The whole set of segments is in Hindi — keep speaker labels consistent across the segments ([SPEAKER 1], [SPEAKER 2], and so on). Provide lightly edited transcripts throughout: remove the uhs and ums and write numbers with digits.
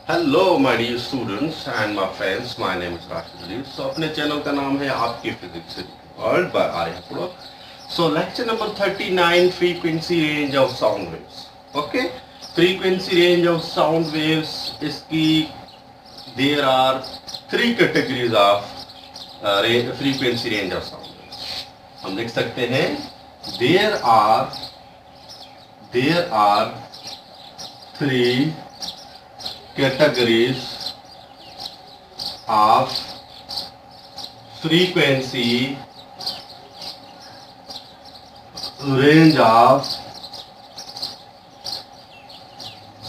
[SPEAKER 1] Hello my dear students and my friends, my name is Rashid Ali. So अपने चैनल का नाम है आपकी फिजिक्स वर्ल्ड बाय आर्यप्रो। So lecture number 39, frequency range of sound waves. Okay, frequency range of sound waves, इसकी there are three categories of frequency range of sound waves. हम लिख सकते हैं there are three categories of frequency range of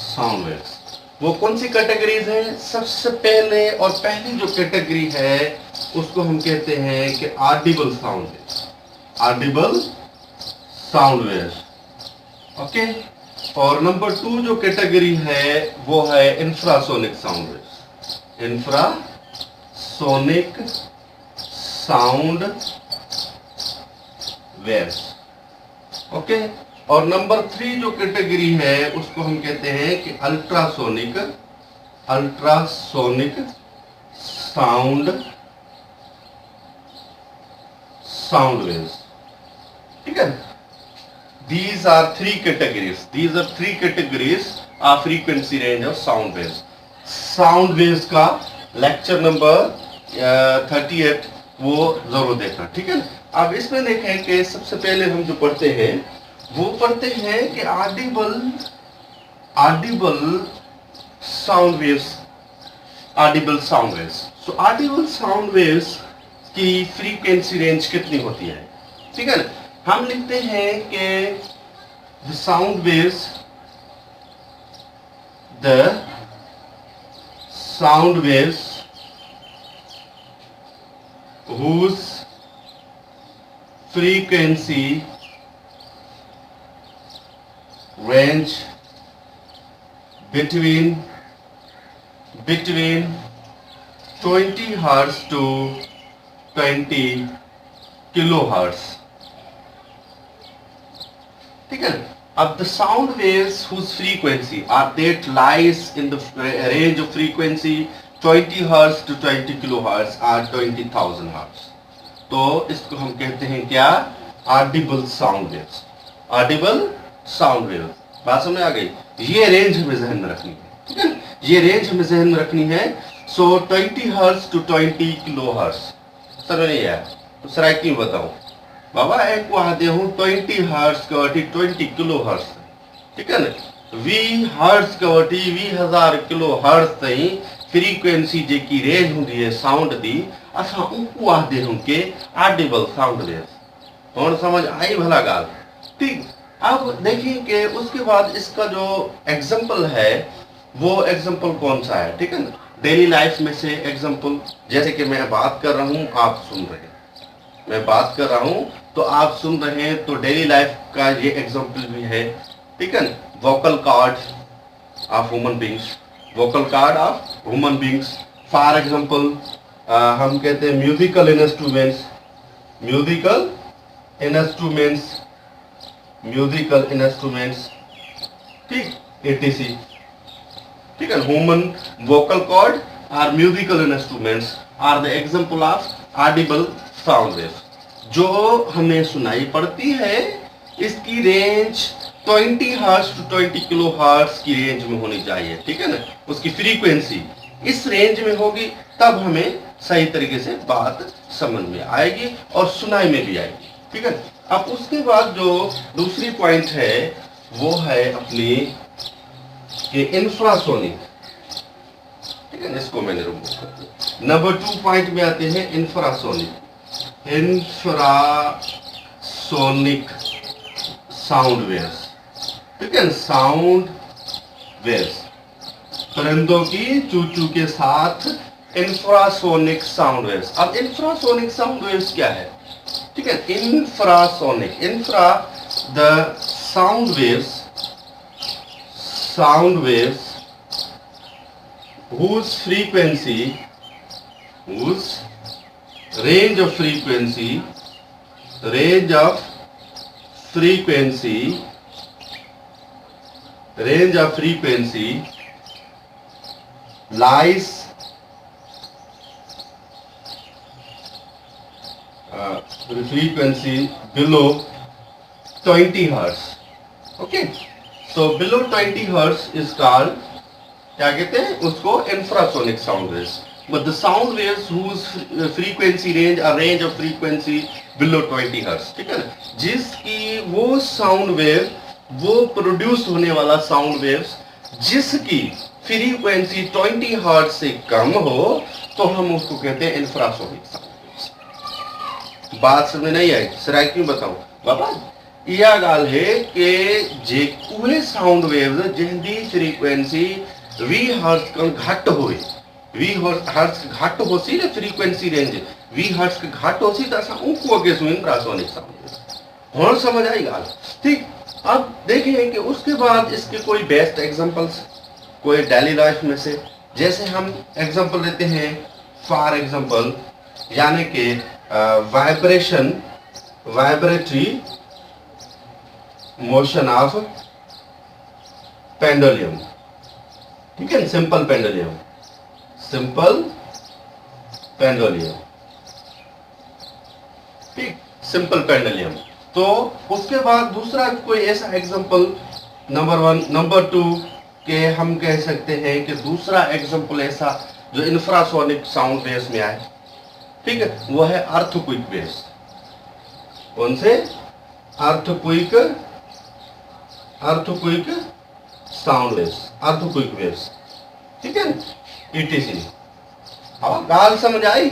[SPEAKER 1] sound waves। वो कौन सी कैटेगरीज हैं? सबसे पहले और पहली जो कैटेगरी है उसको हम कहते हैं कि Audible sound waves. Audible sound waves, okay. और नंबर 2 जो कैटेगरी है वो है infrasonic sound waves. Infrasonic sound waves, okay. और नंबर 3 जो कैटेगरी है उसको हम कहते हैं कि अल्ट्रासोनिक साउंड वेव्स, ठीक है। These are three categories of frequency range of sound waves। Sound waves का लेक्चर नंबर 38 वो जरूर देखना, ठीक है ना। अब इसमें देखें कि सबसे पहले हम जो पढ़ते हैं वो पढ़ते हैं कि Audible sound waves. Audible sound waves की फ्रीक्वेंसी रेंज कितनी होती है, ठीक है ना। हम लिखते हैं कि the sound waves whose frequency range between 20 hertz to 20 kilohertz, ठीक है। अब the sound waves whose frequency are that lies in the range of frequency 20 hertz to 20 kilohertz are 20,000 hertz। तो इसको हम कहते हैं क्या? Audible sound waves. Audible sound wave, बात समझ आ गई? ये रेंज हमें जहन में रखनी है, ठीक है। ये रेंज हमें जहन में रखनी है। सो 20 hertz to 20 kilohertz समझ नहीं आया तो सराय क्यों बताऊं बाबा? एक वादे हूँ 20 हर्ट्ज कवटी 20 किलो हर्ट्ज, ठीक है ना। 20 हर्ट्ज कवटी 20,000 किलो हर्ट्ज ताईं फ्रीक्वेंसी जेकी रेंज होंदी है साउंड दी, असां उनको वादे हूँ के ऑडिबल साउंड वेव्स। और समझ आई भला गाल, ठीक। अब देखिए कि उसके बाद इसका जो एग्जाम्पल है वो एग्जाम्पल कौन सा है, ठीक है ना। डेली लाइफ में से एग्जाम्पल, जैसे कि मैं बात कर रहा हूँ आप सुन रहे हैं, मैं बात कर रहा हूं तो आप सुन रहे हैं, तो डेली लाइफ का ये एग्जांपल भी है, ठीक है। Vocal cord of human beings, for example हम कहते हैं म्यूजिकल इंस्ट्रूमेंट्स, ठीक, etc, ठीक है। ह्यूमन वोकल कॉर्ड और musical instruments are the example of audible sound waves. जो हमें सुनाई पड़ती है इसकी range 20 hertz to 20 kilo hertz की रेंज में होनी चाहिए, ठीक है ना। उसकी फ्रीक्वेंसी इस रेंज में होगी तब हमें सही तरीके से बात समझ में आएगी और सुनाई में भी आएगी, ठीक है। अब उसके बाद जो दूसरी पॉइंट है वो है अपनी इंफ्रासोनिक, ठीक है। इसको मैंने नंबर 2 पॉइंट में आते हैं इंफ्रासोनिक साउंड वेव्स, ठीक है। साउंड वेव्स, परिंदों की चूचू के साथ इंफ्रासोनिक साउंड वेव्स। अब इंफ्रासोनिक साउंड वेव्स क्या है, ठीक है। Infra the sound waves whose range of frequency lies the frequency below 20 hertz. Okay, so below 20 hertz is called, क्या कहते हैं उसको, infrasonic sound waves. But the sound waves whose frequency range, a range of frequency below 20 hertz, ठीक है ना, जिसकी वो साउंड वेव, वो प्रोड्यूस होने वाला साउंड वेव्स जिसकी फ्रीक्वेंसी 20 हर्ट्ज से कम हो, तो हम उसको कहते हैं इंफ्रासोनिक साउंड वेव्स. बात समझ नहीं आई? सराय क्यों बताऊं बाबा? यह गाल है कि जे उहे साउंड वेव्स जिंदी फ्रीक्वेंसी 20 हर्ट्ज का घट होए, 20 हर्ट्ज घट होसी ना फ्रीक्वेंसी रेंज 20 हर्ट्ज के घट होसी, तो असा उनको अगे सुन इंफ्रासोनिक साउंड वेव्स. और समझ आई गाल? ठीक. अब देखें कि उसके बाद इसके कोई बेस्ट एग्जांपल्स कोई डेली लाइफ में से, जैसे हम एग्जांपल लेते हैं फॉर एग्जांपल, यानी कि vibration, vibratory motion of pendulum. ठीक है, सिंपल पेंडुलम, सिंपल पेंडुलम. ठीक, सिंपल पेंडुलम. तो उसके बाद दूसरा कोई ऐसा एग्जांपल, नंबर 1, नंबर 2 के हम कह सकते हैं कि दूसरा एग्जांपल ऐसा जो इंफ्रासोनिक साउंड वेव्स में आए, ठीक है, वो है अर्थक्वेक वेव्स. कौन से? Earthquake, earthquake sound waves, earthquake waves. ठीक है, ईटीसी. अब गाल समझ आई?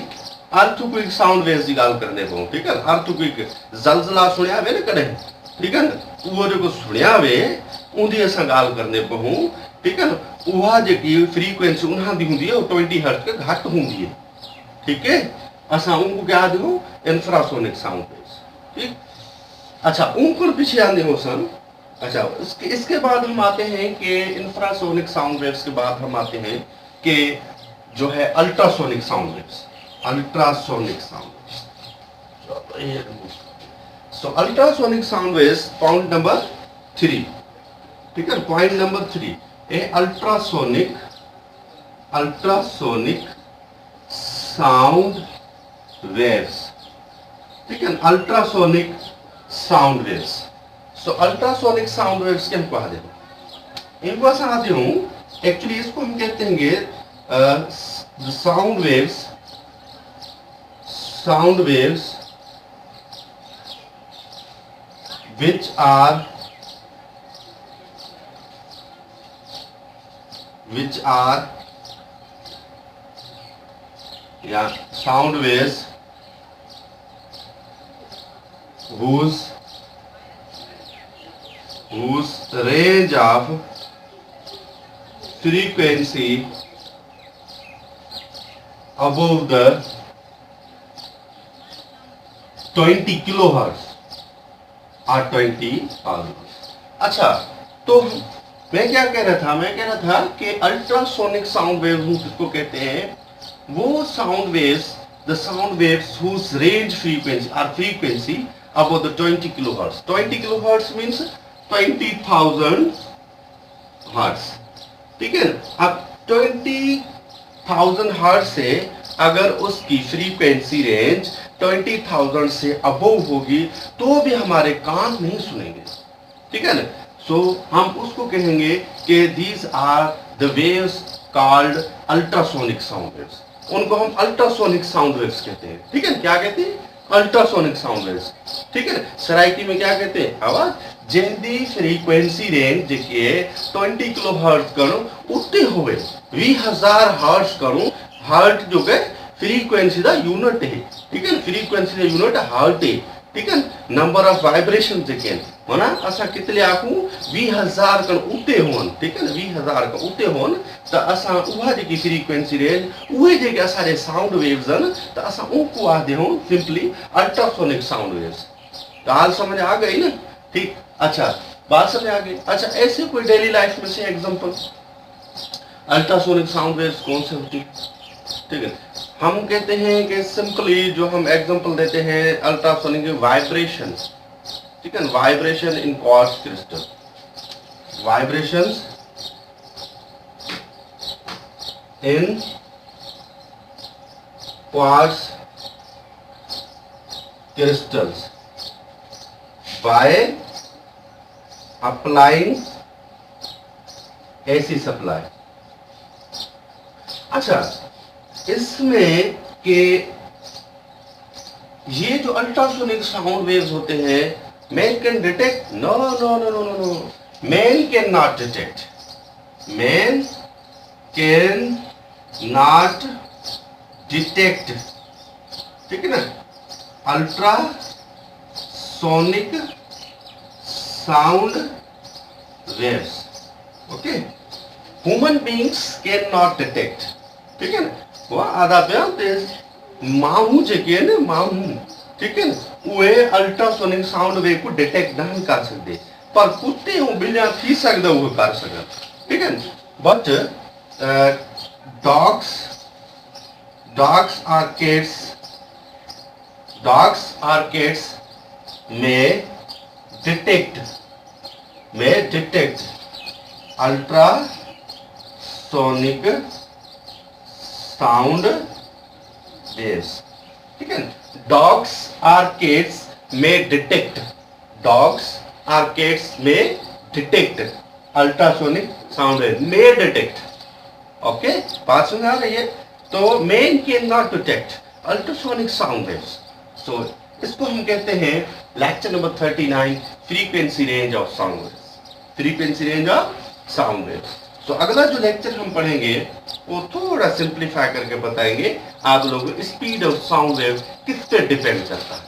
[SPEAKER 1] अर्थक्वेक साउंड वेव्स की गाल करने को. ठीक है, अर्थक्वेक जलजला सुनिया वे ना करें, ठीक है ना, वो जो सुनिया वे उनकी असा गाल करने को हूं. ठीक है ना, वह जी फ्रीक्वेंसी उन्हां दी हुंदी है वो 20 हर्ट्ज के घट हुंदी है. ठीक है, असा उनको क्या दो, इंफ्रासोनिक साउंड वेव्स. ठीक. अच्छा, उनको पीछे आने हो सन. अच्छा, इसके बाद हम आते हैं कि इंफ्रासोनिक साउंड वेव्स के बाद हम आते हैं कि जो है ultrasonic sound waves. Ultrasonic sound waves. So ultrasonic sound waves, point number 3. ठीक है, point number 3, a ultrasonic, ultrasonic sound waves. ठीक है, ultrasonic sound waves. So ultrasonic sound waves के हम कहा देते हैं, इनको ऐसा आते हूं. एक्चुअली इसको हम कहते हैं sound waves, sound waves which are sound waves whose range of frequency above the 20 kilohertz or 20 hertz. अच्छा, तो मैं क्या कह रहा था? मैं कह रहा था कि अल्ट्रासोनिक साउंड वेव्स किसको कहते हैं? वो sound waves, the sound waves whose range frequency or frequency above the 20 kilohertz. 20 kilohertz means 20,000 hertz. ठीक है, अब 20,000 हर्ट्ज से अगर उसकी फ्रीक्वेंसी रेंज 20,000 से अबव होगी तो भी हमारे कान नहीं सुनेंगे. ठीक है ना. सो हम उसको कहेंगे कि these are the waves called ultrasonic sound waves. उनको हम अल्ट्रासोनिक साउंड वेव्स कहते हैं. ठीक है, क्या कहते हैं? Ultrasonic sound waves. ठीक है, सराइकी में क्या कहते हैं? आवाज जिंदी फ्रीक्वेंसी रेंज देखिए 20 किलो हर्ट्ज करो उतने हुए 20,000 हर्ट्ज करो. हर्ट जो है फ्रीक्वेंसी का यूनिट है. ठीक है, फ्रीक्वेंसी का यूनिट हर्ट है. ठीक है, नंबर ऑफ वाइब्रेशन जेके होना असा कितने आखू 20,000 का उते होन. ठीक है ना, 20,000 का उते होन तो असा उहा जी फ्रीक्वेंसी रेंज उहे जे असारे साउंड वेव्स न तो असा उनको आदे हो सिंपली अल्ट्रासोनिक साउंड वेव्स. तो हाल समझ आ गई ना. ठीक. अच्छा, बात समझ आ गई. अच्छा, ऐसे कोई डेली लाइफ में से एग्जांपल अल्ट्रासोनिक साउंड वेव्स कौन से होती? ठीक है, हम कहते हैं कि सिंपली जो हम एग्जांपल देते हैं अल्ट्रासोनिक वाइब्रेशन. ठीक है, vibration in quartz crystal, vibrations in quartz crystals by applying AC supply। अच्छा, इसमें के ये जो अल्ट्रासोनिक साउंड वेव्स होते हैं, man can detect? No no no no no no, man can not detect, man can not detect, ठीक है ना, ultrasonic sound waves. Okay, human beings can not detect, ठीक है ना, वो आधा पे माहू जेके ने माहू, ठीक है ना, वे अल्ट्रासोनिक साउंड वेव को डिटेक्ट नहीं कर सकते, पर कुत्ते हो बिल्लियां थी सकते वो कर सकते, ठीक है। But dogs or cats may detect ultrasonic sound waves, ठीक है। dogs or cats may detect ultrasonic sound waves, may detect, okay, बात समझ आ रही है। तो man can not detect ultrasonic sound waves, so इसको हम कहते हैं lecture number 39, frequency range of sound waves, frequency range of sound waves. तो अगला जो लेक्चर हम पढ़ेंगे वो थोड़ा सिंप्लीफाई करके बताएंगे आप लोगों को स्पीड ऑफ साउंड वेव किस पे डिपेंड करता है,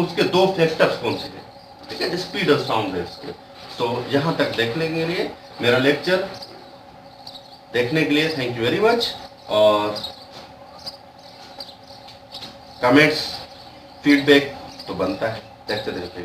[SPEAKER 1] उसके दो फैक्टर्स कौन से हैं, ठीक है, स्पीड ऑफ साउंड वेव्स के। तो यहां तक देखने के लिए, मेरा लेक्चर देखने के लिए थैंक यू वेरी मच, और कमेंट्स फीडबैक तो बनता है, देखते देखते।